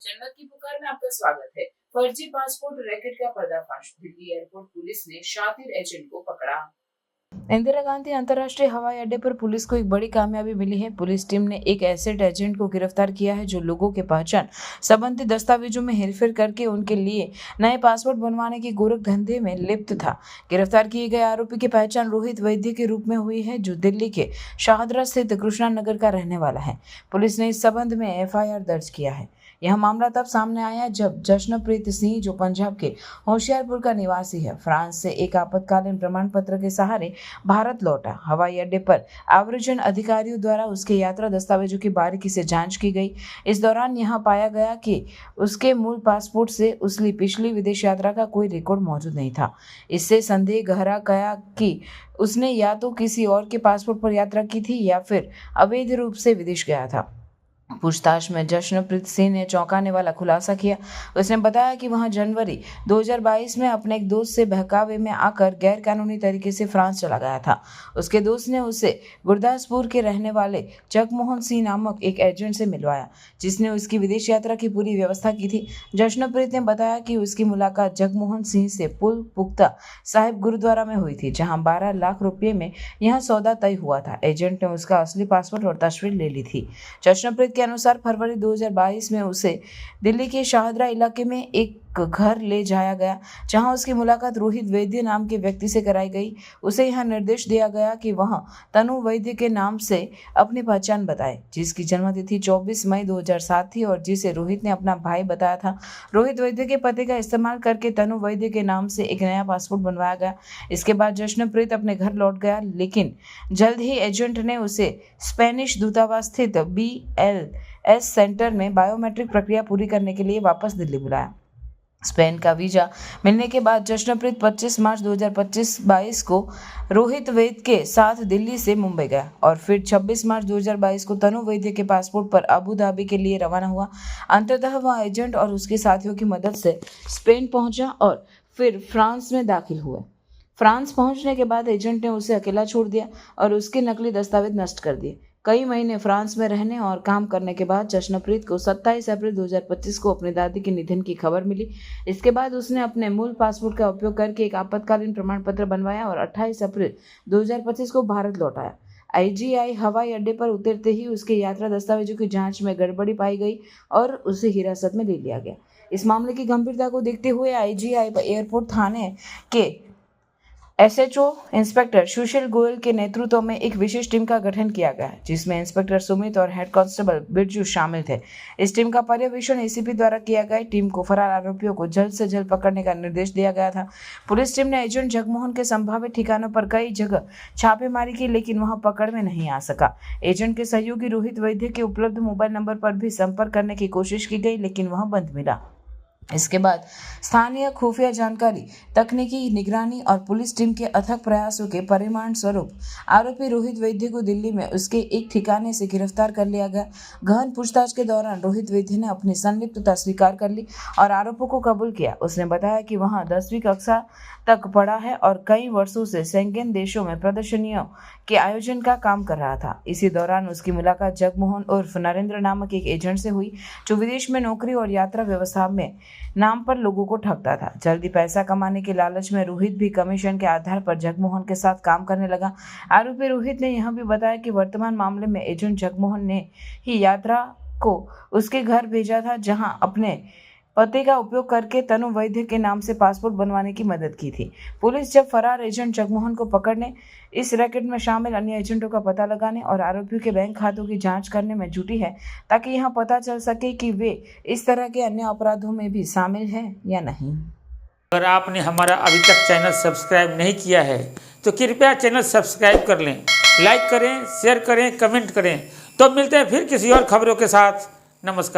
जन्नत की पुकार में आपका स्वागत है। फर्जी पासपोर्ट रैकेट का पर्दाफाश, दिल्ली एयरपोर्ट पुलिस ने शातिर एजेंट को पकड़ा। इंदिरा गांधी अंतर्राष्ट्रीय हवाई अड्डे पर पुलिस को एक बड़ी कामयाबी मिली है। पुलिस टीम ने एक ऐसे एजेंट को गिरफ्तार किया है जो लोगों के पहचान संबंधी दस्तावेजों में हेरफेर करके उनके लिए नए पासपोर्ट बनवाने के गोरख धंधे में लिप्त था। गिरफ्तार किए गए आरोपी की पहचान रोहित वैद्य के रूप में हुई है, जो दिल्ली के शाहदरा स्थित कृष्णा नगर का रहने वाला है। पुलिस ने इस संबंध में एफआईआर दर्ज किया है। यह मामला तब सामने आया जब जश्नप्रीत सिंह, जो पंजाब के होशियारपुर का निवासी है, फ्रांस से एक आपातकालीन प्रमाण पत्र के सहारे भारत लौटा। हवाई अड्डे पर आव्रजन अधिकारियों द्वारा उसके यात्रा दस्तावेजों की बारीकी से जांच की गई। इस दौरान यहां पाया गया कि उसके मूल पासपोर्ट से उसकी पिछली विदेश यात्रा का कोई रिकॉर्ड मौजूद नहीं था। इससे संदेह गहरा गया कि उसने या तो किसी और के पासपोर्ट पर यात्रा की थी या फिर अवैध रूप से विदेश गया था। पूछताछ में जश्नप्रीत सिंह ने चौंकाने वाला खुलासा किया। उसने बताया कि वह जनवरी 2022 में अपने एक दोस्त से बहकावे में आकर गैर कानूनी तरीके से फ्रांस चला गया था। उसके दोस्त ने उसे गुरदासपुर के रहने वाले जगमोहन सिंह नामक एक एजेंट से मिलवाया, जिसने उसकी विदेश यात्रा की पूरी व्यवस्था की थी। जश्नप्रीत ने बताया कि उसकी मुलाकात जगमोहन सिंह से पुल पुख्ता साहिब गुरुद्वारा में हुई थी, जहाँ 12 लाख रुपये में यह सौदा तय हुआ था। एजेंट ने उसका असली पासपोर्ट और तस्वीर ले ली थी। जश्नप्रीत के अनुसार फरवरी 2022 में उसे दिल्ली के शाहदरा इलाके में एक घर ले जाया गया, जहां उसकी मुलाकात रोहित वैद्य नाम के व्यक्ति से कराई गई। उसे यह निर्देश दिया गया कि वह तनु वैद्य के नाम से अपनी पहचान बताए, जिसकी जन्मतिथि 24 मई 2007 थी और जिसे रोहित ने अपना भाई बताया था। रोहित वैद्य के पते का इस्तेमाल करके तनु वैद्य के नाम से एक नया पासपोर्ट बनवाया गया। इसके बाद जश्नप्रीत अपने घर लौट गया, लेकिन जल्द ही एजेंट ने उसे स्पेनिश दूतावास स्थित BLS सेंटर में बायोमेट्रिक प्रक्रिया पूरी करने के लिए वापस दिल्ली बुलाया। स्पेन का वीजा मिलने के बाद जश्नप्रीत 25 मार्च 2022 को रोहित वैद्य के साथ दिल्ली से मुंबई गया और फिर 26 मार्च 2022 को तनु वैद्य के पासपोर्ट पर अबू धाबी के लिए रवाना हुआ। अंततः वह एजेंट और उसके साथियों की मदद से स्पेन पहुंचा और फिर फ्रांस में दाखिल हुए। फ्रांस पहुंचने के बाद एजेंट ने उसे अकेला छोड़ दिया और उसके नकली दस्तावेज नष्ट कर दिए। कई महीने फ्रांस में रहने और काम करने के बाद जश्नप्रीत को 27 अप्रैल 2025 को अपनी दादी के निधन की खबर मिली। इसके बाद उसने अपने मूल पासपोर्ट का उपयोग करके एक आपातकालीन प्रमाण पत्र बनवाया और 28 अप्रैल 2025 को भारत लौट आया। IGI हवाई अड्डे पर उतरते ही उसके यात्रा दस्तावेजों की जांच में गड़बड़ी पाई गई और उसे हिरासत में ले लिया गया। इस मामले की गंभीरता को देखते हुए IGI एयरपोर्ट थाने के SHO इंस्पेक्टर सुशील गोयल के नेतृत्व में एक विशेष टीम का गठन किया गया, जिसमें इंस्पेक्टर सुमित और हेड कांस्टेबल बिरजू शामिल थे। इस टीम का पर्यवेक्षण ACP द्वारा किया गया। टीम को फरार आरोपियों को जल्द से जल्द पकड़ने का निर्देश दिया गया था। पुलिस टीम ने एजेंट जगमोहन के संभावित ठिकानों पर कई जगह छापेमारी की, लेकिन वह पकड़ में नहीं आ सका। एजेंट के सहयोगी रोहित वैद्य के उपलब्ध मोबाइल नंबर पर भी संपर्क करने की कोशिश की गई, लेकिन वह बंद मिला। इसके बाद स्थानीय खुफिया जानकारी, तकनीकी निगरानी और पुलिस टीम के अथक प्रयासों के परिणाम स्वरूप आरोपी रोहित वैद्य को दिल्ली में उसके एक ठिकाने से गिरफ्तार कर लिया गया। गहन पूछताछ के दौरान रोहित वैद्य ने अपनी संलिप्तता स्वीकार कर ली और आरोपों को कबूल किया। उसने बताया कि वह 10वीं कक्षा तक पढ़ा है और कई वर्षों से शेंगेन देशों में प्रदर्शनियों के आयोजन का काम कर रहा था। इसी दौरान उसकी मुलाकात जगमोहन उर्फ नरेंद्र नामक एक एजेंट से हुई, जो विदेश में नौकरी और यात्रा व्यवस्था में नाम पर लोगों को ठगता था। जल्दी पैसा कमाने के लालच में रोहित भी कमीशन के आधार पर जगमोहन के साथ काम करने लगा। आरोपी रोहित ने यह भी बताया कि वर्तमान मामले में एजेंट जगमोहन ने ही यात्रा को उसके घर भेजा था, जहां अपने पते का उपयोग करके तनु वैद्य के नाम से पासपोर्ट बनवाने की मदद की थी। पुलिस जब फरार एजेंट जगमोहन को पकड़ने, इस रैकेट में शामिल अन्य एजेंटों का पता लगाने और आरोपियों के बैंक खातों की जांच करने में जुटी है, ताकि यह पता चल सके कि वे इस तरह के अन्य अपराधों में भी शामिल हैं या नहीं। अगर आपने हमारा अभी तक चैनल सब्सक्राइब नहीं किया है तो कृपया चैनल सब्सक्राइब कर लें, लाइक करें, शेयर करें, कमेंट करें। तो मिलते हैं फिर किसी और खबरों के साथ। नमस्कार।